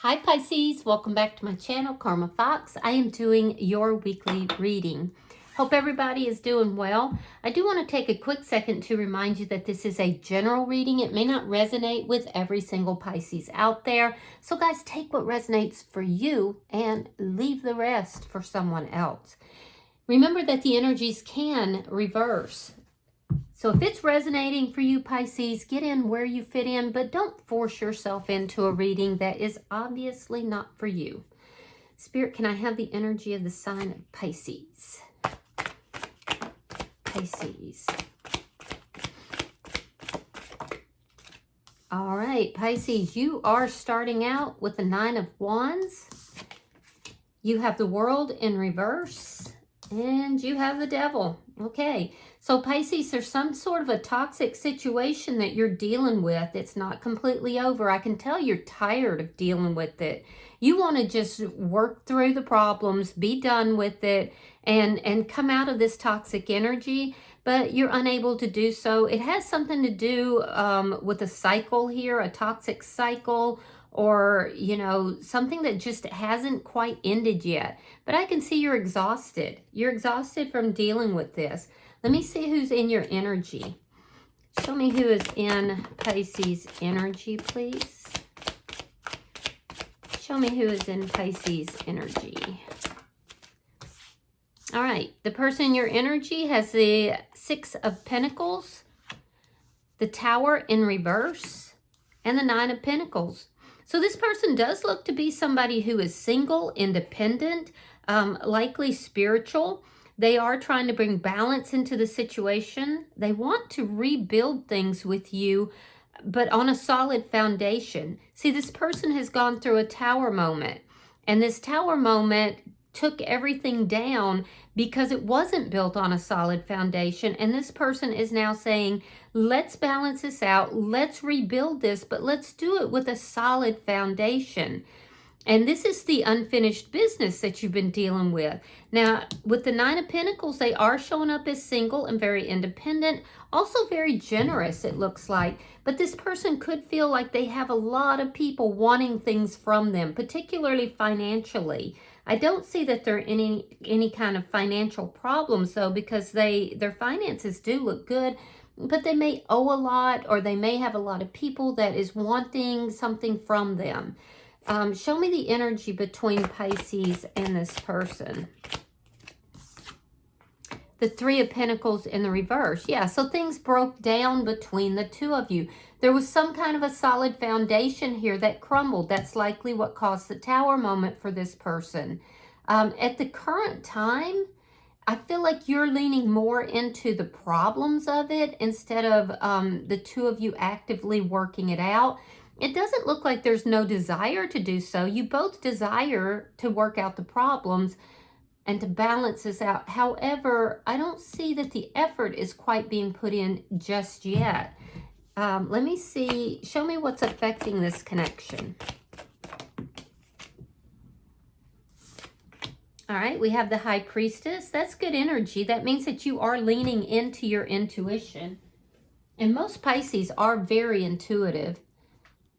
Hi Pisces, welcome back to my channel, Karma Fox. I am doing your weekly reading. Hope everybody is doing well. I do want to take a quick second to remind you that this is a general reading. It may not resonate with every single Pisces out there. So guys, take what resonates for you and leave the rest for someone else. Remember that the energies can reverse. So if it's resonating for you, Pisces, get in where you fit in, but don't force yourself into a reading that is obviously not for you. Spirit, can I have the energy of the sign of Pisces? Pisces. All right, Pisces, you are starting out with the Nine of Wands. You have the World in reverse, and you have the Devil. Okay, so Pisces, there's some sort of a toxic situation that you're dealing with. It's not completely over. I can tell you're tired of dealing with it. You want to just work through the problems, be done with it, and come out of this toxic energy, but you're unable to do so. It has something to do with a cycle here, a toxic cycle, or, you know, something that just hasn't quite ended yet. But I can see you're exhausted. You're exhausted from dealing with this. Let me see who's in your energy. Show me who is in Pisces energy, please. Show me who is in Pisces energy. All right, the person in your energy has the Six of Pentacles, the Tower in reverse, and the Nine of Pentacles. So this person does look to be somebody who is single, independent, likely spiritual. They are trying to bring balance into the situation. They want to rebuild things with you, but on a solid foundation. See, this person has gone through a tower moment, and this tower moment took everything down because it wasn't built on a solid foundation. And this person is now saying, let's balance this out, let's rebuild this, but let's do it with a solid foundation. And this is the unfinished business that you've been dealing with. Now, with the Nine of Pentacles, they are showing up as single and very independent, also very generous, it looks like. But this person could feel like they have a lot of people wanting things from them, particularly financially. I don't see that there are any kind of financial problems, though, because their finances do look good, but they may owe a lot, or they may have a lot of people that is wanting something from them. Show me the energy between Pisces and this person. The Three of Pentacles in the reverse. Yeah, so things broke down between the two of you. There was some kind of a solid foundation here that crumbled. That's likely what caused the tower moment for this person. At the current time, I feel like you're leaning more into the problems of it instead of the two of you actively working it out. It doesn't look like there's no desire to do so. You both desire to work out the problems and to balance this out. However, I don't see that the effort is quite being put in just yet. Let me see. Show me what's affecting this connection. All right, we have the High Priestess. That's good energy. That means that you are leaning into your intuition. And most Pisces are very intuitive.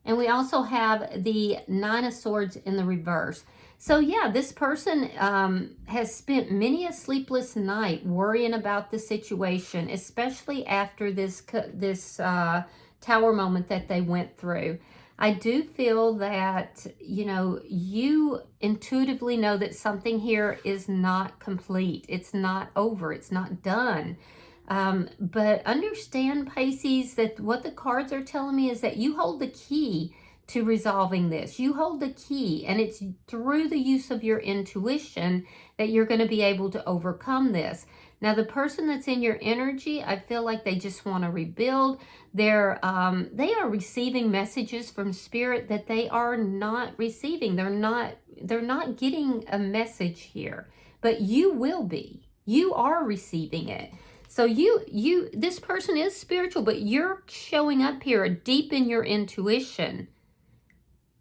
And we also have the Nine of Swords in the reverse. So yeah, this person has spent many a sleepless night worrying about the situation, especially after this tower moment that they went through. I do feel that, you know, you intuitively know that something here is not complete. It's not over. It's not done. But understand, Pisces, that what the cards are telling me is that you hold the key to resolving this. You hold the key, and it's through the use of your intuition that you're going to be able to overcome this. Now, the person that's in your energy, I feel like they just want to rebuild. They are receiving messages from Spirit that they are not receiving. They're not getting a message here, but you will be. You are receiving it. So this person is spiritual, but you're showing up here deep in your intuition.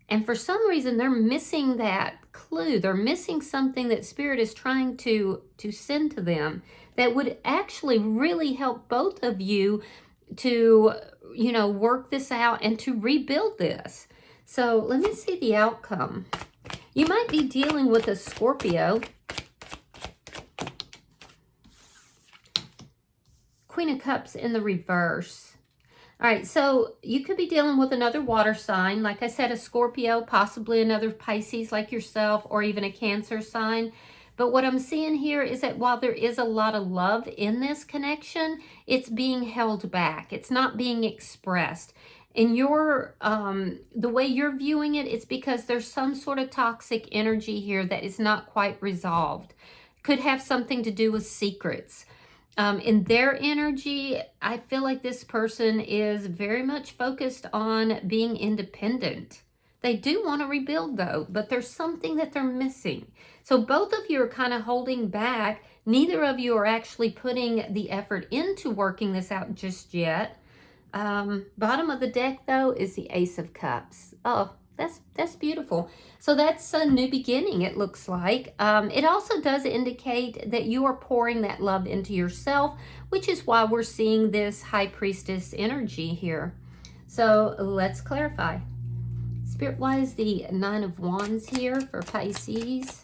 And for some reason, they're missing that clue. They're missing something that Spirit is trying to send to them that would actually really help both of you to, you know, work this out and to rebuild this. So let me see the outcome. You might be dealing with a Scorpio. Queen of Cups in the reverse. All right, so you could be dealing with another water sign. Like I said, a Scorpio, possibly another Pisces like yourself, or even a Cancer sign. But what I'm seeing here is that while there is a lot of love in this connection, it's being held back. It's not being expressed. In your, the way you're viewing it, it's because there's some sort of toxic energy here that is not quite resolved. Could have something to do with secrets. In their energy, I feel like this person is very much focused on being independent. They do want to rebuild though, but there's something that they're missing. So both of you are kind of holding back. Neither of you are actually putting the effort into working this out just yet. Bottom of the deck though is the Ace of Cups. Oh, that's beautiful. So that's a new beginning, it looks like. It also does indicate that you are pouring that love into yourself, which is why we're seeing this High Priestess energy here. So let's clarify. Spirit-wise, the Nine of Wands here for Pisces.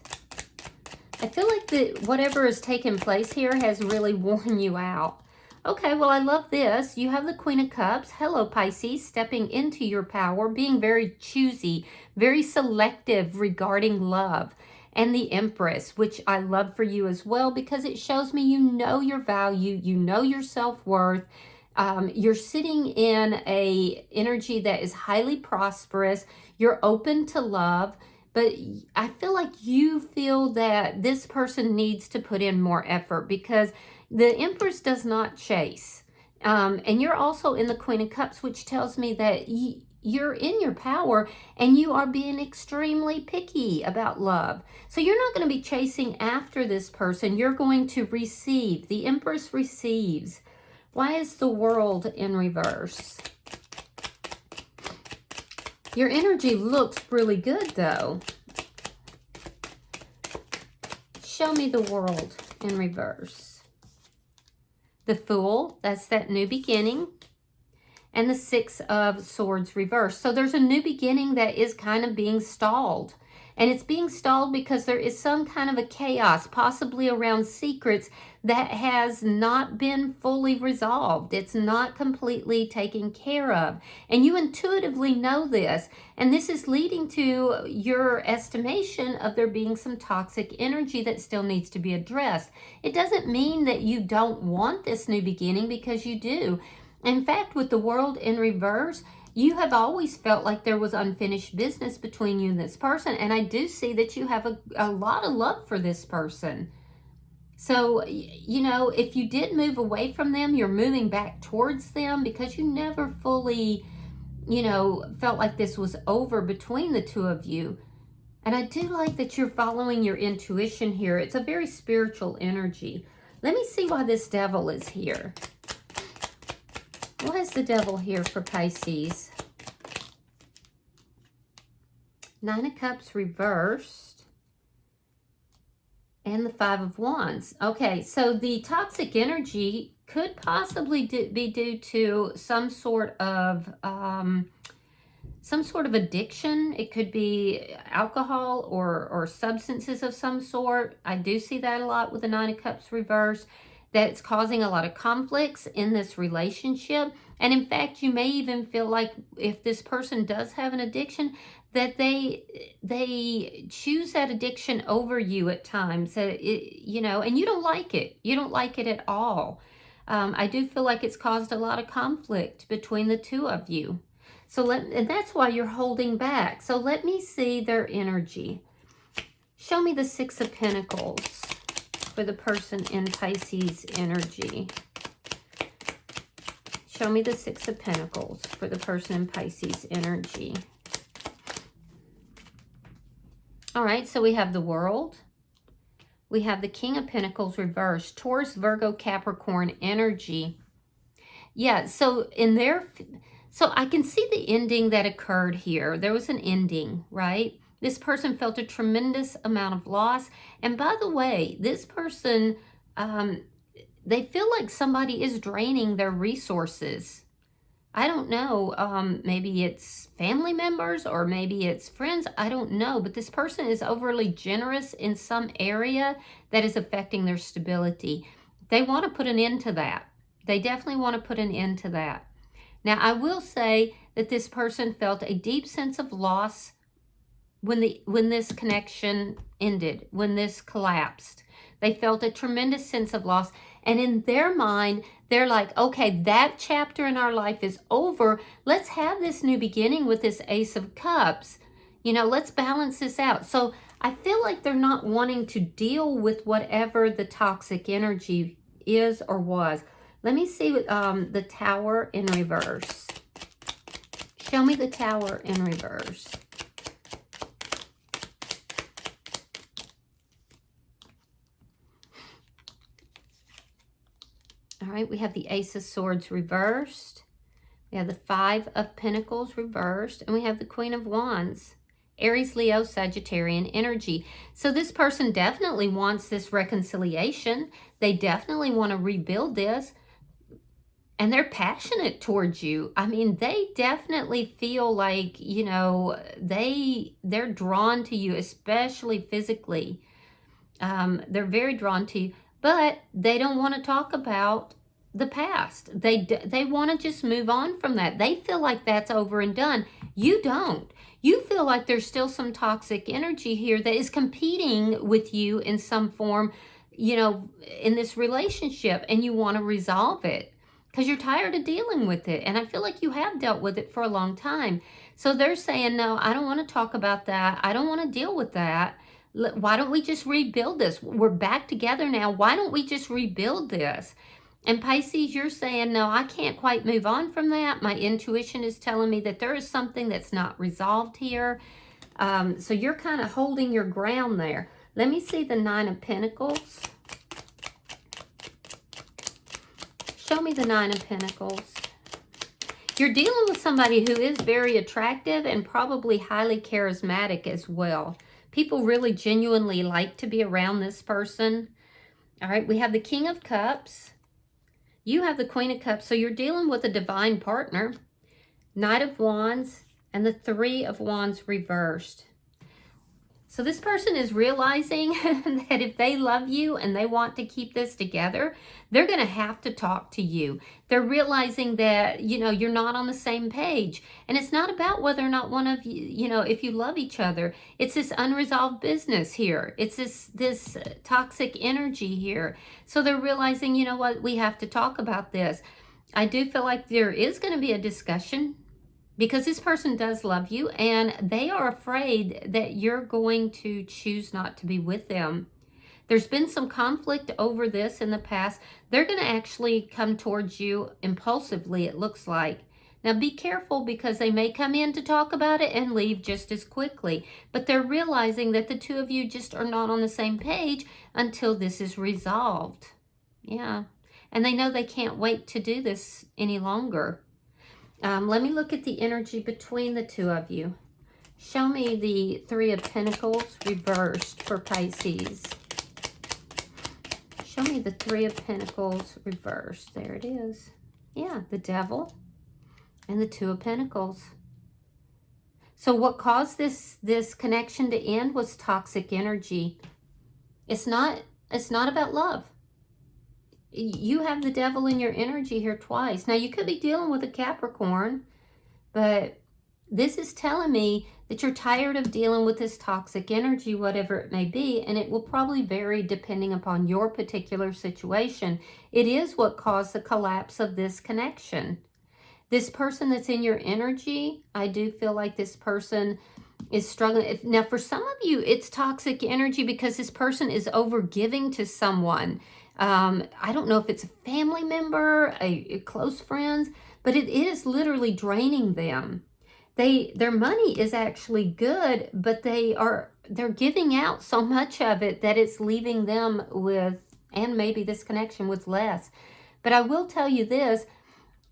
I feel like that whatever has taken place here has really worn you out. Okay, well, I love this. You have the Queen of Cups. Hello, Pisces, stepping into your power, being very choosy, very selective regarding love. And the Empress, which I love for you as well, because it shows me you know your value, you know your self-worth. You're sitting in a energy that is highly prosperous. You're open to love. But I feel like you feel that this person needs to put in more effort because the Empress does not chase. And you're also in the Queen of Cups, which tells me that you're in your power and you are being extremely picky about love. So you're not going to be chasing after this person. You're going to receive. The Empress receives. Why is the World in reverse? Your energy looks really good, though. Show me the World in reverse. The Fool, that's that new beginning. And the Six of Swords reverse. So there's a new beginning that is kind of being stalled. And it's being stalled because there is some kind of a chaos, possibly around secrets, that has not been fully resolved. It's not completely taken care of. And you intuitively know this. And this is leading to your estimation of there being some toxic energy that still needs to be addressed. It doesn't mean that you don't want this new beginning, because you do. In fact, with the World in reverse, you have always felt like there was unfinished business between you and this person. And I do see that you have a lot of love for this person. So, you know, if you did move away from them, you're moving back towards them because you never fully, you know, felt like this was over between the two of you. And I do like that you're following your intuition here. It's a very spiritual energy. Let me see why this Devil is here. Why is the Devil here for Pisces? Nine of Cups reversed. And the Five of Wands. Okay, so the toxic energy could possibly be due to some sort of addiction. It could be alcohol or substances of some sort. I do see that a lot with the Nine of Cups reversed. That it's causing a lot of conflicts in this relationship. And in fact, you may even feel like if this person does have an addiction, that they choose that addiction over you at times. You know, and you don't like it. You don't like it at all. I do feel like it's caused a lot of conflict between the two of you. So and that's why you're holding back. So let me see their energy. Show me the Six of Pentacles for the person in Pisces energy. Show me the Six of Pentacles for the person in Pisces energy. All right, so we have the World. We have the King of Pentacles reversed. Taurus, Virgo, Capricorn energy. Yeah, so so I can see the ending that occurred here. There was an ending, right? This person felt a tremendous amount of loss. And by the way, this person, they feel like somebody is draining their resources. I don't know, maybe it's family members or maybe it's friends. I don't know. But this person is overly generous in some area that is affecting their stability. They want to put an end to that. They definitely want to put an end to that. Now, I will say that this person felt a deep sense of loss when this connection ended, when this collapsed. They felt a tremendous sense of loss. And in their mind, they're like, okay, that chapter in our life is over. Let's have this new beginning with this Ace of Cups. You know, let's balance this out. So I feel like they're not wanting to deal with whatever the toxic energy is or was. Let me see the Tower in reverse. Show me the Tower in reverse. All right, we have the Ace of Swords reversed. We have the Five of Pentacles reversed. And we have the Queen of Wands. Aries, Leo, Sagittarian energy. So this person definitely wants this reconciliation. They definitely want to rebuild this. And they're passionate towards you. I mean, they definitely feel like, you know, they're drawn to you, especially physically. They're very drawn to you. But they don't want to talk about the past. They want to just move on from that. They feel like that's over and done. You don't. You feel like there's still some toxic energy here that is competing with you in some form, you know, in this relationship, and you want to resolve it because you're tired of dealing with it. And I feel like you have dealt with it for a long time. So they're saying, no, I don't want to talk about that. I don't want to deal with that. Why don't we just rebuild this? We're back together now. Why don't we just rebuild this? And Pisces, you're saying, no, I can't quite move on from that. My intuition is telling me that there is something that's not resolved here. So you're kind of holding your ground there. Let me see the Nine of Pentacles. Show me the Nine of Pentacles. You're dealing with somebody who is very attractive and probably highly charismatic as well. People really genuinely like to be around this person. All right, we have the King of Cups. You have the Queen of Cups, so you're dealing with a divine partner. Knight of Wands and the Three of Wands reversed. So this person is realizing that if they love you and they want to keep this together, they're going to have to talk to you. They're realizing that, you know, you're not on the same page. And it's not about whether or not one of you, you know, if you love each other. It's this unresolved business here. It's this toxic energy here. So they're realizing, you know what, we have to talk about this. I do feel like there is going to be a discussion, because this person does love you and they are afraid that you're going to choose not to be with them. There's been some conflict over this in the past. They're going to actually come towards you impulsively, it looks like. Now be careful, because they may come in to talk about it and leave just as quickly. But they're realizing that the two of you just are not on the same page until this is resolved. Yeah. And they know they can't wait to do this any longer. Let me look at the energy between the two of you. Show me the Three of Pentacles reversed for Pisces. Show me the Three of Pentacles reversed. There it is. Yeah, the Devil and the Two of Pentacles. So what caused this connection to end was toxic energy. It's not about love. You have the Devil in your energy here twice. Now, you could be dealing with a Capricorn, but this is telling me that you're tired of dealing with this toxic energy, whatever it may be, and it will probably vary depending upon your particular situation. It is what caused the collapse of this connection. This person that's in your energy, I do feel like this person is struggling. Now, for some of you, it's toxic energy because this person is overgiving to someone. I don't know if it's a family member, a close friends, but it is literally draining them. Their money is actually good, but they're giving out so much of it that it's leaving them with, and maybe this connection, with less. But I will tell you this,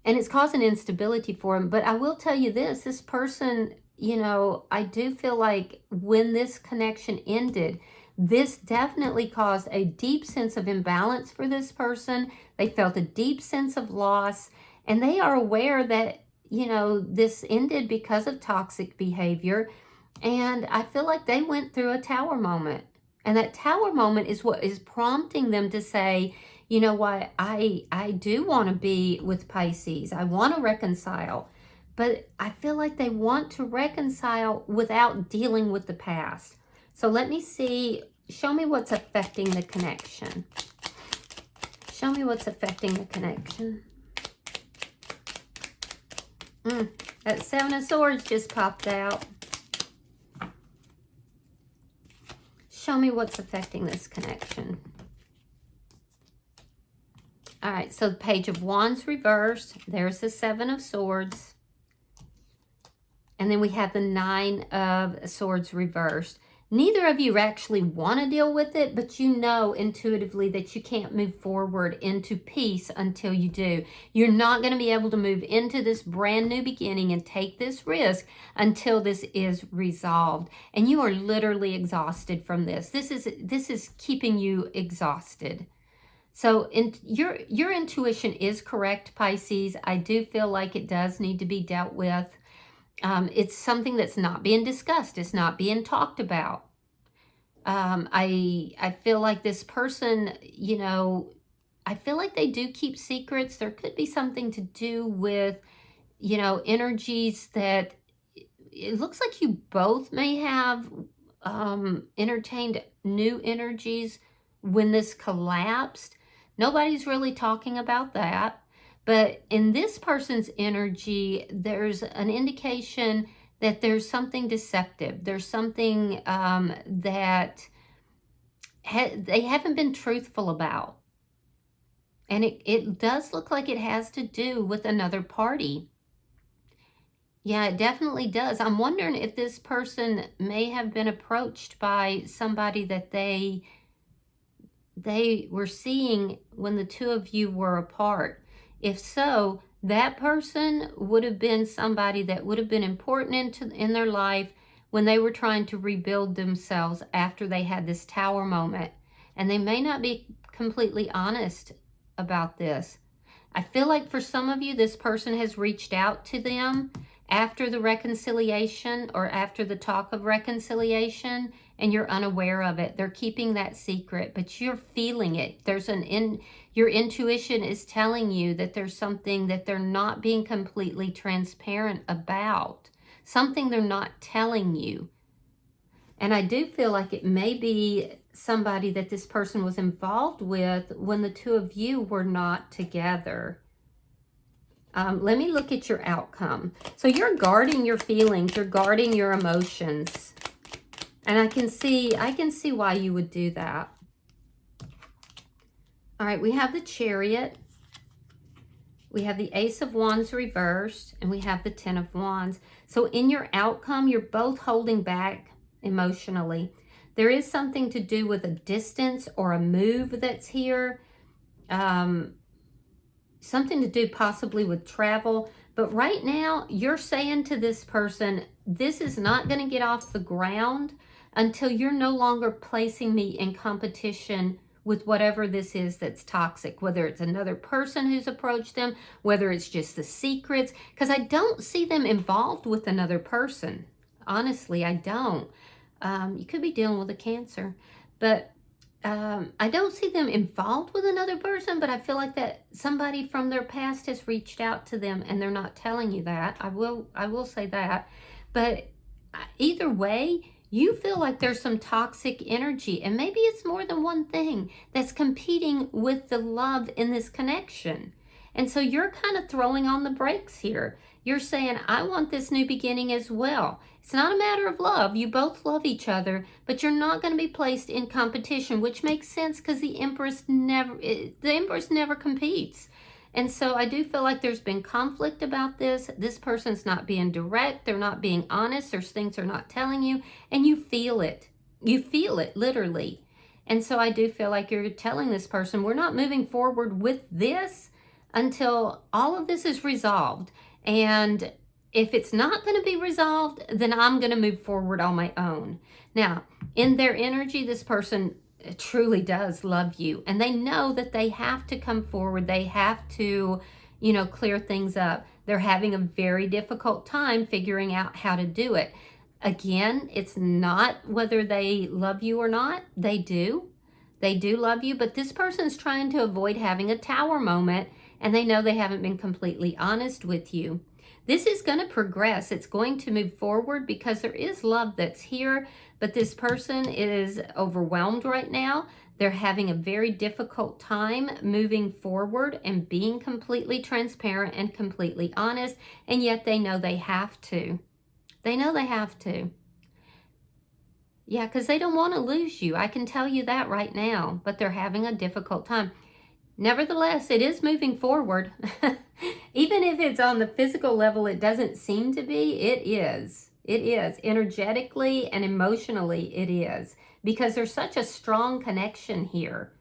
and it's causing instability for them, but I will tell you this person, you know, I do feel like when this connection ended, this definitely caused a deep sense of imbalance for this person. They felt a deep sense of loss, and they are aware that, this ended because of toxic behavior. And I feel like they went through a tower moment. And that tower moment is what is prompting them to say, you know what, I do want to be with Pisces. I want to reconcile. But I feel like they want to reconcile without dealing with the past. So let me see. Show me what's affecting the connection. Show me what's affecting the connection. That Seven of Swords just popped out. Show me what's affecting this connection. All right, so the Page of Wands reversed. There's the Seven of Swords. And then we have the Nine of Swords reversed. Neither of you actually want to deal with it, but you know intuitively that you can't move forward into peace until you do. You're not going to be able to move into this brand new beginning and take this risk until this is resolved. And you are literally exhausted from this. This is keeping you exhausted. So your intuition is correct, Pisces. I do feel like it does need to be dealt with. It's something that's not being discussed. It's not being talked about. I feel like this person, I feel like they do keep secrets. There could be something to do with, energies that it looks like you both may have entertained new energies when this collapsed. Nobody's really talking about that. But in this person's energy, there's an indication that there's something deceptive. There's something that they haven't been truthful about. And it does look like it has to do with another party. Yeah, it definitely does. I'm wondering if this person may have been approached by somebody that they were seeing when the two of you were apart. If so, that person would have been somebody that would have been important in their life when they were trying to rebuild themselves after they had this tower moment. And they may not be completely honest about this. I feel like for some of you, this person has reached out to them after the reconciliation or after the talk of reconciliation, and you're unaware of it. They're keeping that secret, but you're feeling it. Your intuition is telling you that there's something that they're not being completely transparent about, something they're not telling you. And I do feel like it may be somebody that this person was involved with when the two of you were not together. Let me look at your outcome. So you're guarding your feelings, you're guarding your emotions. And I can see why you would do that. All right, we have the Chariot. We have the Ace of Wands reversed, and we have the Ten of Wands. So in your outcome, you're both holding back emotionally. There is something to do with a distance or a move that's here. Something to do possibly with travel. But right now, you're saying to this person, this is not going to get off the ground until you're no longer placing me in competition with whatever this is that's toxic, whether it's another person who's approached them, whether it's just the secrets, because I don't see them involved with another person. Honestly, I don't. You could be dealing with a Cancer, but I don't see them involved with another person, but I feel like that somebody from their past has reached out to them and they're not telling you that. I will say that. But either way, you feel like there's some toxic energy, and maybe it's more than one thing that's competing with the love in this connection. And so you're kind of throwing on the brakes here. You're saying, I want this new beginning as well. It's not a matter of love. You both love each other, but you're not going to be placed in competition, which makes sense because the Empress never competes. And so I do feel like there's been conflict about this. This person's not being direct. They're not being honest. There's things they're not telling you, and you feel it. You feel it, literally. And so I do feel like you're telling this person, we're not moving forward with this until all of this is resolved. And if it's not going to be resolved, then I'm going to move forward on my own. Now, in their energy, this person truly does love you, and they know that they have to come forward. They have to, clear things up. They're having a very difficult time figuring out how to do it. Again, it's not whether they love you or not. They do. They do love you, but this person's trying to avoid having a tower moment, and they know they haven't been completely honest with you. This is going to progress. It's going to move forward because there is love that's here, but this person is overwhelmed right now. They're having a very difficult time moving forward and being completely transparent and completely honest, and yet they know they have to. They know they have to. Yeah, because they don't want to lose you. I can tell you that right now, but they're having a difficult time. Nevertheless, it is moving forward. Even if it's on the physical level, it doesn't seem to be. It is. It is. Energetically and emotionally, it is. Because there's such a strong connection here.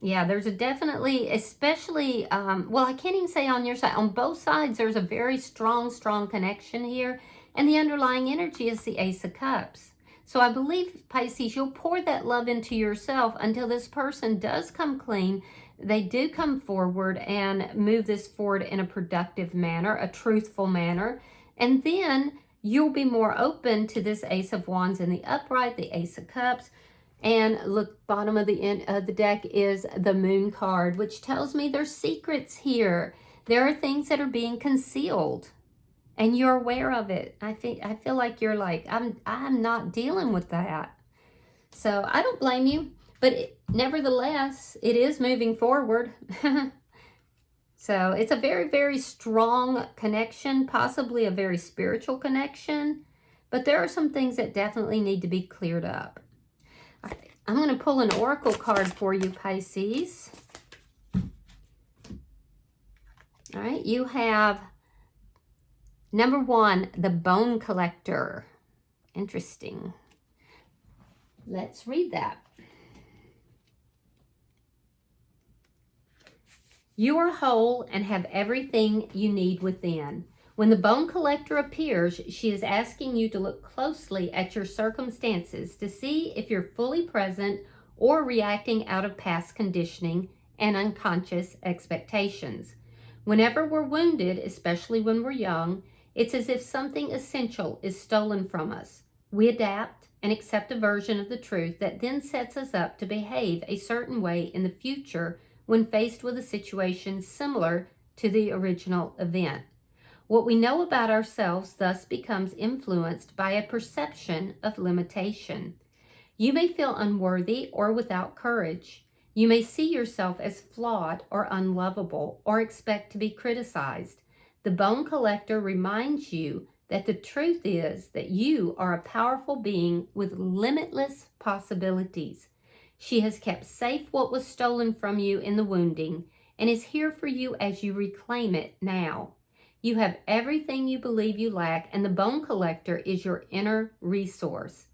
Yeah, there's a definitely, especially, well, I can't even say on your side. On both sides, there's a very strong connection here. And the underlying energy is the Ace of Cups. So I believe, Pisces, you'll pour that love into yourself until this person does come clean. They do come forward and move this forward in a productive manner, a truthful manner. And then you'll be more open to this Ace of Wands in the upright, the Ace of Cups. And look, bottom of the end of the deck is the Moon card, which tells me there's secrets here. There are things that are being concealed. And you're aware of it. I feel like you're like, I'm not dealing with that. So I don't blame you, but nevertheless, it is moving forward. So it's a very, very strong connection, possibly a very spiritual connection, but there are some things that definitely need to be cleared up. All right, I'm going to pull an oracle card for you, Pisces. All right, you have number 1, the Bone Collector. Interesting. Let's read that. You are whole and have everything you need within. When the Bone Collector appears, she is asking you to look closely at your circumstances to see if you're fully present or reacting out of past conditioning and unconscious expectations. Whenever we're wounded, especially when we're young, it's as if something essential is stolen from us. We adapt and accept a version of the truth that then sets us up to behave a certain way in the future when faced with a situation similar to the original event. What we know about ourselves thus becomes influenced by a perception of limitation. You may feel unworthy or without courage. You may see yourself as flawed or unlovable or expect to be criticized. The Bone Collector reminds you that the truth is that you are a powerful being with limitless possibilities. She has kept safe what was stolen from you in the wounding and is here for you as you reclaim it now. You have everything you believe you lack, and the Bone Collector is your inner resource.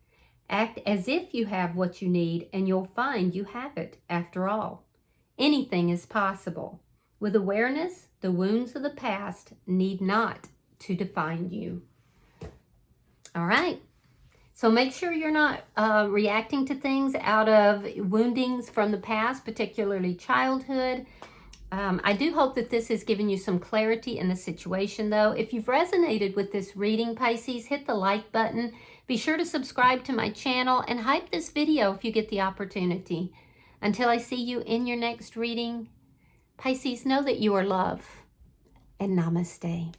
Act as if you have what you need, and you'll find you have it after all. Anything is possible. With awareness, the wounds of the past need not to define you. All right. So make sure you're not reacting to things out of woundings from the past, particularly childhood. I do hope that this has given you some clarity in the situation, though. If you've resonated with this reading, Pisces, hit the like button. Be sure to subscribe to my channel and hype this video if you get the opportunity. Until I see you in your next reading, Pisces, know that you are love, and namaste.